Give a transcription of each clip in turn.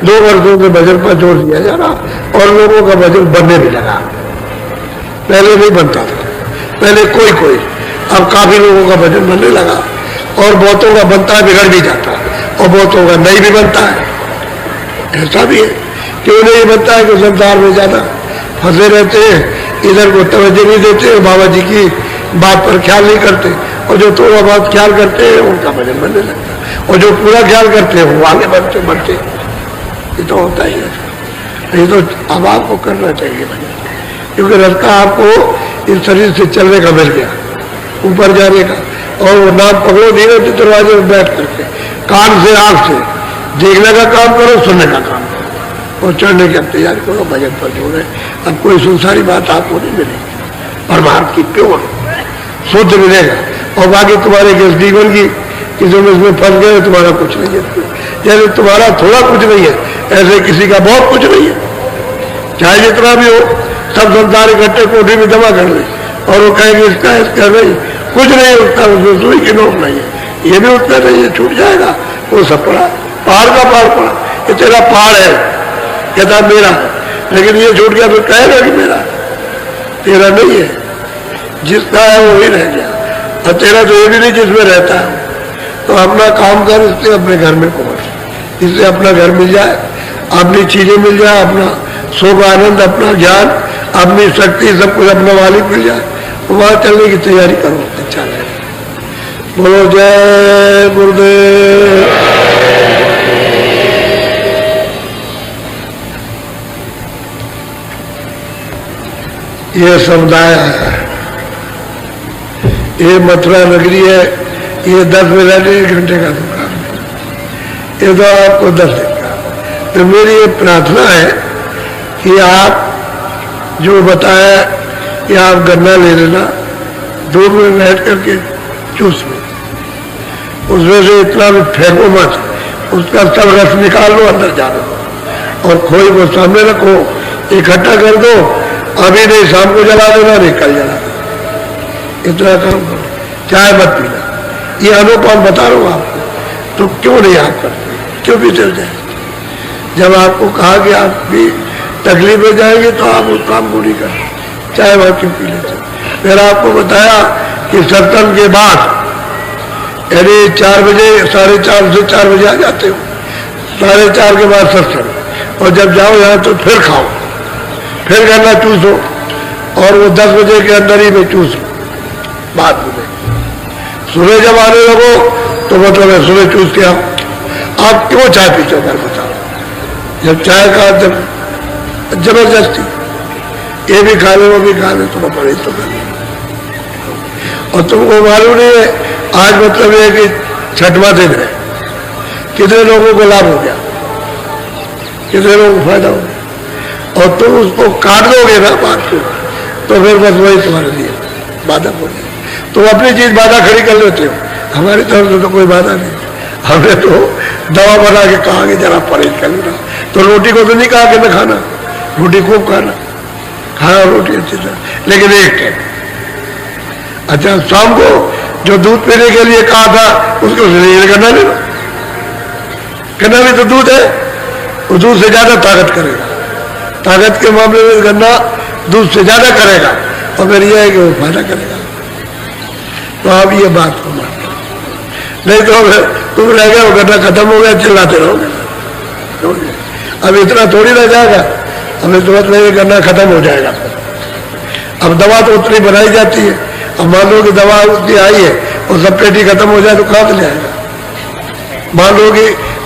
2 वर्षों के वजन पर जोर दिया जा रहा और लोगों का वजन बढ़ने भी लगा। पहले नहीं बनता था, पहले कोई कोई, अब काफी लोगों का वजन बनने लगा और बहुतों का बनता है बिगड़ भी जाता है और बहुतों का नहीं भी बनता है। ऐसा भी है, क्यों नहीं बनता है कि संसार में ज्यादा फंसे रहते हैं, इधर को तवज्जो नहीं देते, बाबा जी की बात पर ख्याल नहीं करते, और जो थोड़ा बहुत ख्याल करते हैं उनका वजन बनने लगता है, और जो पूरा ख्याल करते हैं वो आगे बढ़ते बढ़ते। ये तो होता ही है। ये तो अब आपको करना चाहिए भाई, क्योंकि रास्ता आपको इस शरीर से चलने का मिल गया, ऊपर जाने का, और वो नाम पकड़ो नहीं रहते दरवाजे में बैठ करके, कान से आंख से देखने का काम करो, सुनने का काम करो और चढ़ने की तैयारी करो, भजन पर जोड़े। अब कोई संसारी बात आपको नहीं मिलेगी, परमार्थ की प्योर शुद्ध मिलेगा। और बाकी तुम्हारे जीवन की किसी में इसमें फंस गए, तुम्हारा कुछ नहीं है। जैसे तुम्हारा थोड़ा कुछ नहीं है, ऐसे किसी का बहुत कुछ नहीं है। चाहे जितना भी हो, सब संसार इकट्ठे कोठी में जमा कर ले और वो कहेंगे इसका इसका नहीं, कुछ नहीं उठता, उसमें सुई की नोक नहीं है, ये भी उठता नहीं है, छूट जाएगा। वो सब पड़ा, पहाड़ का पहाड़ पड़ा, ये तेरा पहाड़ है, कहता मेरा, लेकिन ये छूट गया तो कहेगा कि मेरा, तेरा नहीं है, जिसका है वो ही रह गया, और तेरा तो ये भी नहीं जिसमें रहता है। तो अपना काम कर, इससे अपने घर में पहुंच, इससे अपना घर मिल जाए, अपनी चीजें मिल जाए, अपना सुख आनंद, अपना ज्ञान, अपनी शक्ति, सब कुछ अपना मालिक मिल जाए, वहां चलने की तैयारी करो। अच्छा है, बोलो जय गुरुदेव। ये समुदाय है, ये मथुरा नगरी है, ये 10 मिनट 1 घंटे का दुकान है, ये तो आपको 10 देगा। तो मेरी ये प्रार्थना है कि आप जो बताया कि आप गन्ना ले लेना, दूध में बैठ करके चूस लो, उसमें से इतना भी फेंको मत, उसका सब रस निकाल लो, अंदर जा दो और खोई को सामने रखो, इकट्ठा कर दो, अभी नहीं शाम को जला देना, नहीं कल जला देना, इतना काम करो, चाय मत पीना। ये अनुपम बता रहा हूं आपको, तो क्यों नहीं आप करते, क्यों भी चल जाए। जब आपको कहा कि आप भी तकलीफ में जाएंगे तो आप उस काम को नहीं करते, चाहे वह क्यों पी लेते। फिर आपको बताया कि सत्संग के बाद यानी 4 बजे, 4:30 से 4 बजे आ जाते हो, 4:30 के बाद सत्संग, और जब जाओ यहाँ तो फिर खाओ, फिर गन्ना चूसो, और वो 10 बजे के अंदर ही में चूसो। बाद में सुबह जब आने लगो तो मतलब है सुबह चूस के आओ। आप क्यों चाय पीते हो, बताओ। जब चाय का जब जबरदस्ती ये भी खा ले वो भी खा ले, तुम्हें पड़े तो कर, और तुमको मालूम नहीं है आज मतलब ये कि 6वां दिन है, कितने लोगों को लाभ हो गया, कितने लोगों को फायदा हो गया, और तुम उसको काट दोगे ना बात को, तो फिर बस वही तुम्हारे लिए बाधा हो जाए। तुम अपनी चीज बाधा खड़ी कर लेते हो, हमारी तरफ से तो कोई बाधा नहीं। हमने तो दवा बना के कहा कि जरा परहेज कर लेना, तो रोटी को तो नहीं कहा कि न खाना, रोटी खूब खाना, खाना रोटी अच्छी तरह, लेकिन एक टाइम। अच्छा, शाम को जो दूध पीने के लिए कहा था उसको गन्ना ले लो, गन्ना भी तो दूध है, वो दूध से ज्यादा ताकत करेगा, ताकत के मामले में गन्ना दूध से ज्यादा करेगा, और फिर यह है कि वो फायदा करेगा। तो आप ये बात को मान, नहीं तो तुम रह गए, वो गन्ना खत्म हो गया, चिल्लाते रहोगे। अब इतना थोड़ी रह जाएगा, हमें जरूरत नहीं, गन्ना खत्म हो जाएगा। अब दवा तो उतनी बनाई जाती है, अब मान लो कि दवा उतनी आई है और सब पेटी खत्म हो जाए तो कहाँ से ले आएगा। मान लो कि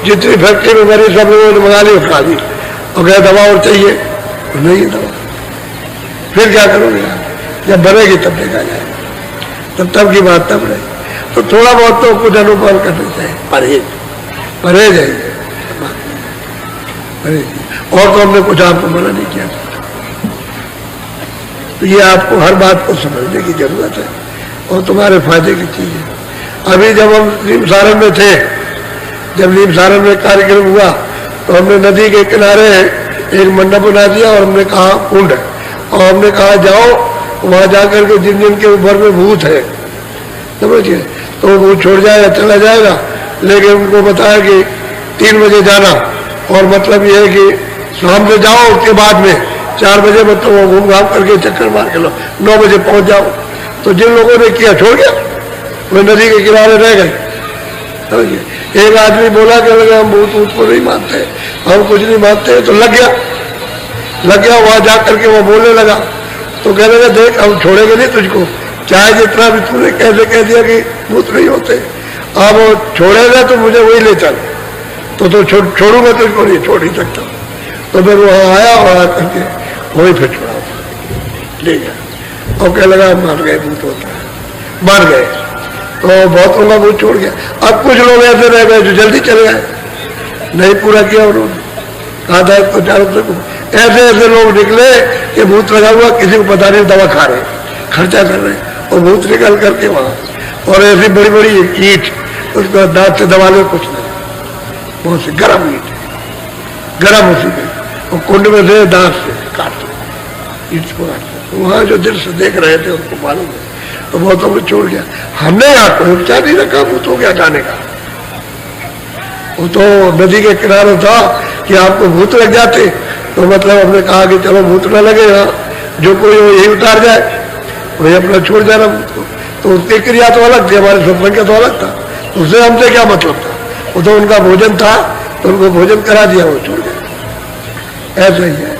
जितनी फैक्ट्री में मरी सब लोगों ने मंगा ली, खा ली, और कहे दवा और चाहिए, तो नहीं है दवा, फिर क्या करोगे यार, जब बनेगी तब देखा जाएगा, तब की बात तब रहे। तो थोड़ा बहुत तो कुछ अनुभव करना चाहिए, परहेज है, और तो हमने कुछ आपको मना नहीं किया। तो ये आपको हर बात को समझने की जरूरत है, और तुम्हारे फायदे की चीज है। अभी जब हम नीम सारण में थे, जब नीम सारण में कार्यक्रम हुआ, तो हमने नदी के किनारे एक मंडप बना दिया, और हमने कहा कुंड, और हमने कहा जाओ वहां जाकर के जिन जिन के ऊपर में भूत है, समझिए, तो वो छोड़ जाएगा, चला जाएगा, लेकिन उनको बताया कि 3 बजे जाना, और मतलब ये है कि शाम से जाओ, उसके बाद में 4 बजे मतलब वो घूम घाम करके चक्कर मार के लो, 9 बजे पहुंच जाओ। तो जिन लोगों ने किया छोड़ गया, वे नदी के किनारे रह गए। एक आदमी बोला कि लगे हम भूत भूत को नहीं मानते, हम कुछ नहीं मानते, तो लग गया वहां जा करके वो बोलने लगा। तो कहने लगा देख हम छोड़ेंगे नहीं तुझको, चाहे जितना भी तूने कैसे कह दिया कि भूत नहीं होते, अब वो छोड़ेगा तो मुझे वही ले चल, तो छोड़ूंगा तुझको नहीं, छोड़ ही सकता। तो फिर वहां आया और आकर के वही फिर छोड़ा, ले गया और कह लगा मर गए, भूत होता है, मर गए। तो बहुत लोगों का भूत छोड़ गया। अब कुछ लोग ऐसे रह गए जो जल्दी चले गए, नहीं पूरा किया उन्होंने, कहा था तो चारों ऐसे ऐसे लोग निकले कि भूत लगा हुआ, किसी को पता नहीं, दवा खा रहे, खर्चा कर रहे, और भूत निकल करके वहां, और ऐसी बड़ी बड़ी ईट उसको दांत से दबा ले, कुछ नहीं, बहुत सी गर्म ईट, गर्म उसी में, और कुंड में से दांत से काटते ईट को काटते। वहां जो दिल से देख रहे थे उनको मालूम है, तो बहुत लोग छोड़ गया। हमने यहाँ कोई उपचार नहीं रखा भूत हो गया जाने का। वो तो नदी के किनारे था कि आपको भूत लग जाते, तो मतलब हमने कहा कि चलो भूत न लगेगा, जो कोई हो यही उतार जाए, वही अपना छोड़ जाना भूत को। तो उसकी क्रिया तो अलग थी, हमारे सत्संग का तो अलग था, उससे हमसे क्या मतलब था। वो तो उनका भोजन था, तो उनको भोजन करा दिया, वो छोड़ गए। ऐसा ही है,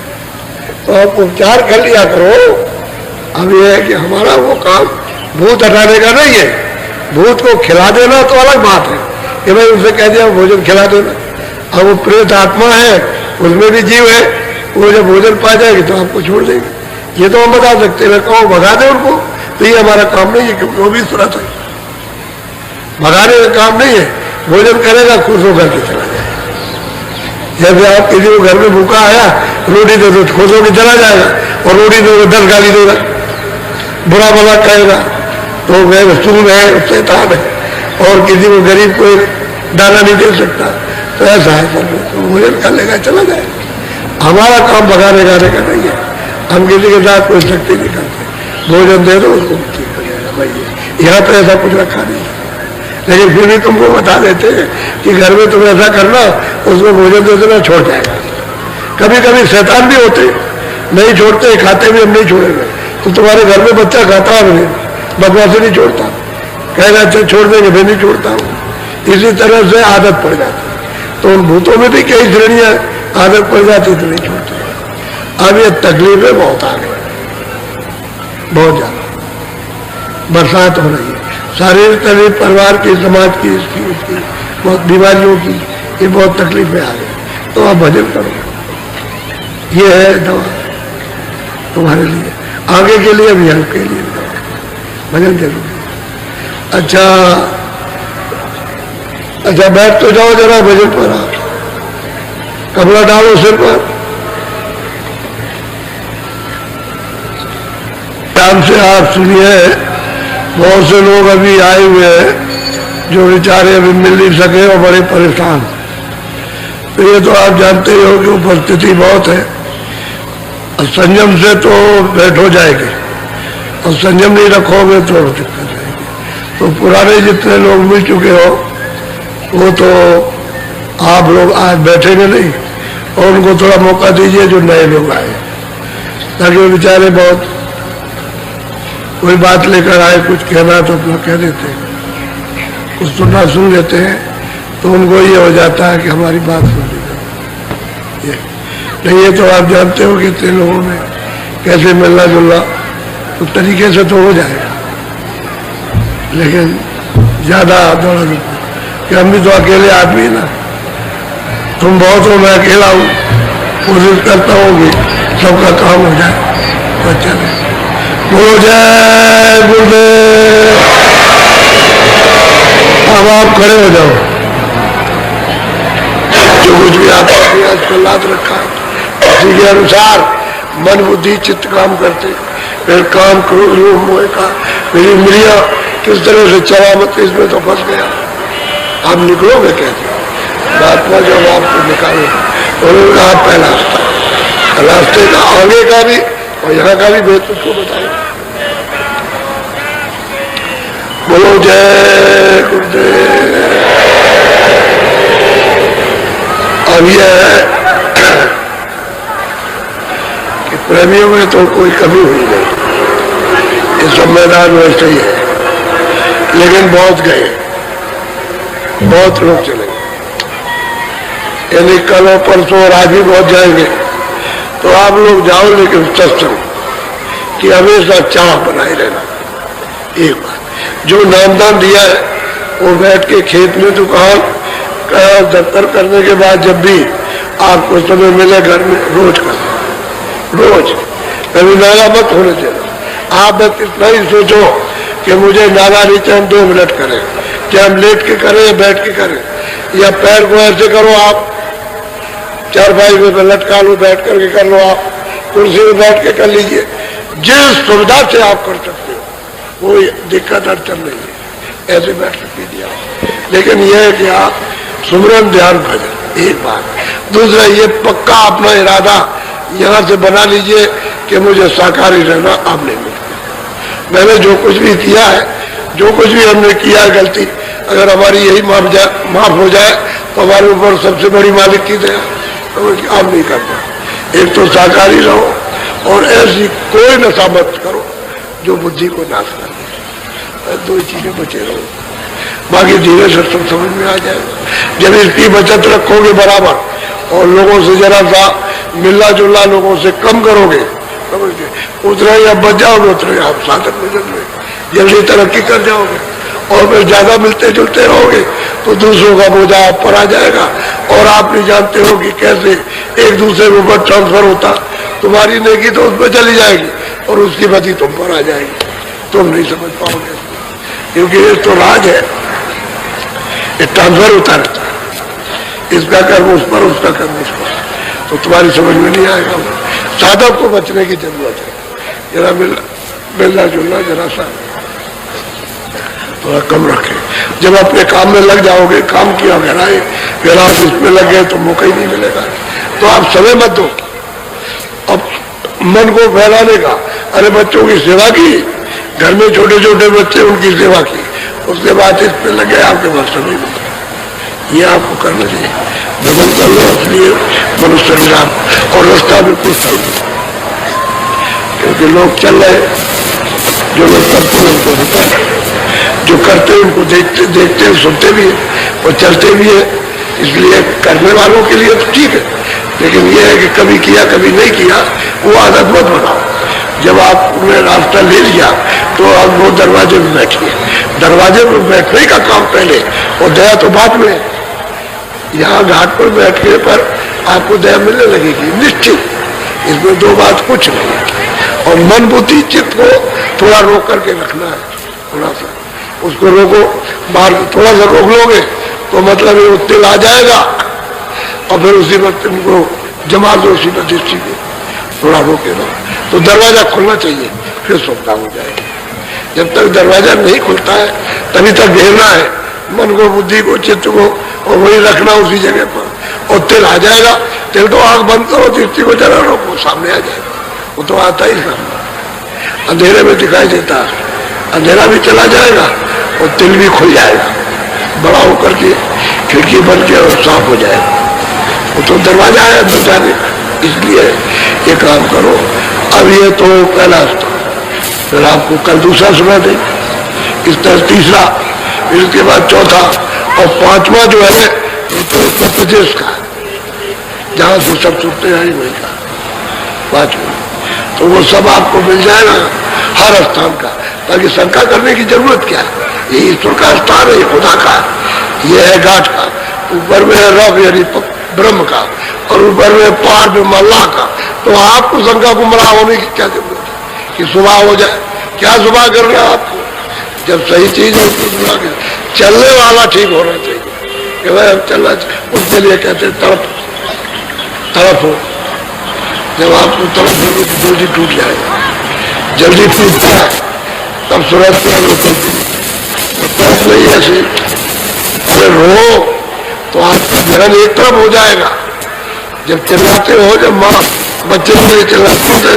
तो आप उपचार कर लिया करो। अब यह है कि हमारा वो काम भूत हटाने का नहीं है, भूत को खिला देना तो अलग बात है कि भाई उसे कह दिया भोजन खिला देना। अब वो प्रेत आत्मा है, उसमें भी जीव है, वो जब भोजन पा जाएगी तो आपको छोड़ देगी। ये तो हम बता सकते हैं, कहो भगा दे उनको, तो ये हमारा काम नहीं है, क्योंकि वो भी सुरत है, भगाने का काम नहीं है। भोजन करेगा, खुश होकर के चला जाएगा। जैसे आप किसी को घर में भूखा आया, रोटी दे दो, खुश होकर चला जाएगा, और रोटी दे दो 10 गाली देगा, बुरा भला कहेगा, तो वह सुन है, शैतान है, और किसी को गरीब को दाना नहीं दे सकता, तो ऐसा है सब। तो भोजन कर लेगा, चला जाएगा। हमारा काम भगाने गाने का नहीं है, हम किसी के साथ कोई शक्ति नहीं करते। भोजन दे दो उसको, ठीक हो जाएगा भाई। यहाँ पे ऐसा कुछ रखा नहीं, लेकिन फिर भी तुमको बता देते हैं कि घर में तुम ऐसा करना, उसमें भोजन दे देना, छोड़ जाएगा। कभी कभी शैतान भी होते, नहीं छोड़ते, खाते भी हम नहीं छोड़ेंगे, तो तुम्हारे घर में बच्चा खाता है, बदमाशी नहीं छोड़ता, कहेगा अच्छा छोड़ देंगे, मैं नहीं छोड़ता हूँ। इसी तरह से आदत पड़ जाती, तो उन भूतों में भी कई श्रेणियां आदत पड़ जाती तो नहीं छोड़ते। अब ये तकलीफें बहुत आ गई, बहुत ज्यादा बरसात हो रही है, शारीरिक तकलीफ, परिवार की, समाज की, इसकी उसकी, बहुत बीमारियों की, ये बहुत तकलीफें आ गई। तो आप भजन करो, ये है दवा तुम्हारे लिए, आगे के लिए भी, आपके लिए भी दवा, भजन जरूरी है। अच्छा बैठ तो जाओ जरा भजन पर, आप कपड़ा डालो सिर पर, ध्यान से आप सुनिए। बहुत से लोग अभी आए हुए हैं जो बेचारे अभी मिल नहीं सके और बड़े परेशान। तो ये तो आप जानते हो कि उपस्थिति बहुत है, और संयम से तो बैठ हो जाएगी, और संयम नहीं रखोगे तो दिक्कत जाएगी। तो पुराने जितने लोग मिल चुके हो, वो तो आप लोग आज बैठेंगे नहीं, और उनको थोड़ा मौका दीजिए जो नए लोग आए, ताकि वो बेचारे बहुत कोई बात लेकर आए, कुछ कहना तो अपना कह देते हैं, कुछ सुनना सुन लेते हैं, तो उनको ये हो जाता है कि हमारी बात सुन ली। नहीं, ये तो आप जानते हो कि इतने लोगों में कैसे मिलना जुलना, तो तरीके से तो हो जाएगा, लेकिन ज्यादा दौड़ा कि हम भी तो अकेले आदमी ना, तुम बहुत हो, मैं अकेला हूँ, कोशिश करता हूँ कि सबका काम हो जाए तो अच्छा है। बोलो जय गुरुदेव। अब आप खड़े हो जाओ, जो कुछ भी आपने आज प्रहलाद रखा है उसी के अनुसार मन बुद्धि चित्त काम करते। फिर काम क्रोध लोभ मोह का मेरी इंद्रिया किस तरह से चला मत, इसमें तो फंस गया। आप निकलोगे कैसे? महात्मा जब आपको निकाले और आप पहला रास्ते का आगे का भी और यहाँ का भी भेद उसको बताइए। बोलो जय गुरुदेव। अब यह है कि प्रेमियों में तो कोई कमी हुई नहीं, इस मैदान में वैसे ही है, लेकिन बहुत गए, बहुत लोग चले गए, यानी कल और परसों और आज भी बहुत जाएंगे। तो आप लोग जाओ, लेकिन सत्संग कि हमेशा चाह बनाए रहना। एक बात जो नामदान दिया है वो बैठ के खेत में दुकान दफ्तर करने के बाद जब भी आपको समय मिले घर में रोज कर, रोज कभी नारा मत होने देना। आप बस इतना ही सोचो कि मुझे नारा नहीं चाहिए, 2 मिनट करें, क्या हम लेट के करें या बैठ के करें, या पैर को ऐसे करो, आप चारपाई में लटका लो, बैठ करके कर लो, आप कुर्सी में बैठ के कर लीजिए, जिस सुविधा से आप कर सकते हो, कोई दिक्कत अड़चन नहीं है, ऐसे बैठ कीजिए आप। लेकिन यह है कि आप सुमरन ध्यान भजन, एक बात। दूसरा ये पक्का अपना इरादा यहाँ से बना लीजिए कि मुझे शाकाहारी रहना अब नहीं मिलता। मैंने जो कुछ भी किया है, जो कुछ भी हमने किया है गलती, अगर हमारी यही माफ हो जाए तो हमारे ऊपर सबसे बड़ी मालिक की दया, तो अब नहीं करता। एक तो शाकाहारी रहो और ऐसी कोई नशा मत करो जो बुद्धि को नाश कर दे, 2 चीजें बचे रहो, बाकी धीरे से सब समझ में आ जाएगा। जब इसकी बचत रखोगे बराबर और लोगों से जरा सा मिलना जुलना लोगों से कम करोगे, उतरे ही आप बच जाओगे, उतरे आप साधक भजन में जल्दी तरक्की कर जाओगे। और फिर ज्यादा मिलते जुलते रहोगे तो दूसरों का बोझा आप पर आ जाएगा, और आप नहीं जानते हो कि कैसे एक दूसरे के ऊपर ट्रांसफर होता। तुम्हारी नेकी तो उसमें चली जाएगी और उसकी बदी तुम पर आ जाएगी, तुम नहीं समझ पाओगे, क्योंकि ये तो राज है, ये ट्रांसफर होता रहता है, इसका कर्म उस पर, उसका कर्म उस पर, तो तुम्हारी समझ में नहीं आएगा। साधक को बचने की जरूरत है, जरा मिलना जुलना जरा सा थोड़ा कम रखे। जब अपने काम में लग जाओगे, काम किया घर आए, फिर आप इसमें लग गए तो मौका ही नहीं मिलेगा। तो आप समय मत दो अब मन को फैलाने का। अरे बच्चों की सेवा की, घर में छोटे छोटे बच्चे, उनकी सेवा की, उसके बाद इस पे लगे, आपके पास समय नहीं। ये आपको करना चाहिए, भगवान कर लो, इसलिए मनुष्य विराम और रास्ता बिल्कुल सही, क्योंकि लोग चल रहे, जो लोग करते हैं उनको होता है, जो करते हैं उनको देखते देखते हैं, सुनते भी है और चलते भी है। इसलिए करने वालों के लिए तो ठीक है, लेकिन यह है कि कभी किया कभी नहीं किया, वो आदत मत बनाओ। जब आपने रास्ता ले लिया तो अब वो दरवाजे में बैठिए, दरवाजे में बैठने का काम पहले और दया तो बाद में। यहाँ घाट पर बैठने पर आपको दया मिलने लगेगी निश्चित, इसमें 2 बात कुछ नहीं है। और मन बुद्धि चित्त को थोड़ा रोक करके रखना है, थोड़ा सा उसको रोको, बाहर थोड़ा सा रोक लोगे तो मतलब ये तिल आ जाएगा और फिर उसी वक्त उनको जमा दो, उसी पर दृष्टि को थोड़ा रोके दो, तो दरवाजा खुलना चाहिए, फिर सुविधा हो जाएगी। जब तक दरवाजा नहीं खुलता है तभी तक घेरना है मन को, बुद्धि को, चित्त को, और वही रखना उसी जगह पर, और तिल आ जाएगा। तिल तो आंख बंद करो, दृष्टि को जरा रोको, सामने आ जाएगा, वो तो आता ही सामने, अंधेरे में दिखाई देता है, अंधेरा भी चला जाएगा और तिल भी खुल जाएगा, बड़ा होकर के खिड़की बन के और साफ हो जाएगा, वो तो दरवाजा है अंदर जाने का। इसलिए ये काम करो। अब ये तो पहला स्तर, फिर आपको कल दूसरा सुना दे, इस तरह तीसरा, फिर इसके बाद चौथा, और 5वां जो है तो उत्तर प्रदेश का, जहां से सब सुनते हैं वही का 5वां, तो वो सब आपको मिल जाएगा हर स्थान का, ताकि शंका करने की जरूरत क्या है, ये ईश्वर का स्थान है, ये खुदा का, ये है घाट का, ऊपर में है रब यानी ब्रह्म का, और ऊपर में पार में मल्लाह का। तो आपको शंका गुमराह होने की क्या जरूरत है कि सुबह हो जाए, क्या सुबह करना है आपको, जब सही चीज है उसको सुबह कर, चलने वाला ठीक होना चाहिए कि भाई हम चलना चाहिए, उसके लिए कहते हैं तरफ हो। जब आपको तरफ होगी तो जल्दी टूट जाएगा, जल्दी टूटता है तब सूरज तरफ नहीं ऐसे, अरे रो तो आपका ध्यान एक तरफ हो जाएगा। जब चिल्लाते हो, जब माँ बच्चे नहीं चिल्लाते तो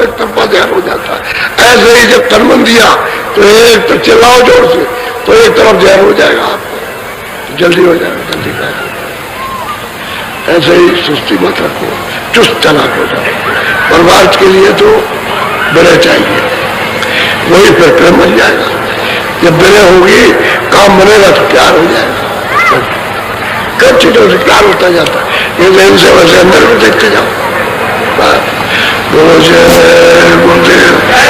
एक तरफा ध्यान हो जाता है। ऐसे ही जब तन दिया तो एक तो चिल्लाओ जोर से तो एक तरफ ध्यान हो जाएगा आपको, तो जल्दी हो जाएगा, जल्दी कर। ऐसे ही सुस्ती मत रखो, चुस्त चालाक हो जाओ। परमार्थ के लिए तो विनय चाहिए, वही फिर प्रेम बन जाएगा। जब विनय होगी, काम बनेगा तो प्यार हो जाएगा। कई चीजों से प्यार होता जाता है, ये जैन से वैसे अंदर में देखते जाओ। बोलो जय गुरुदेव।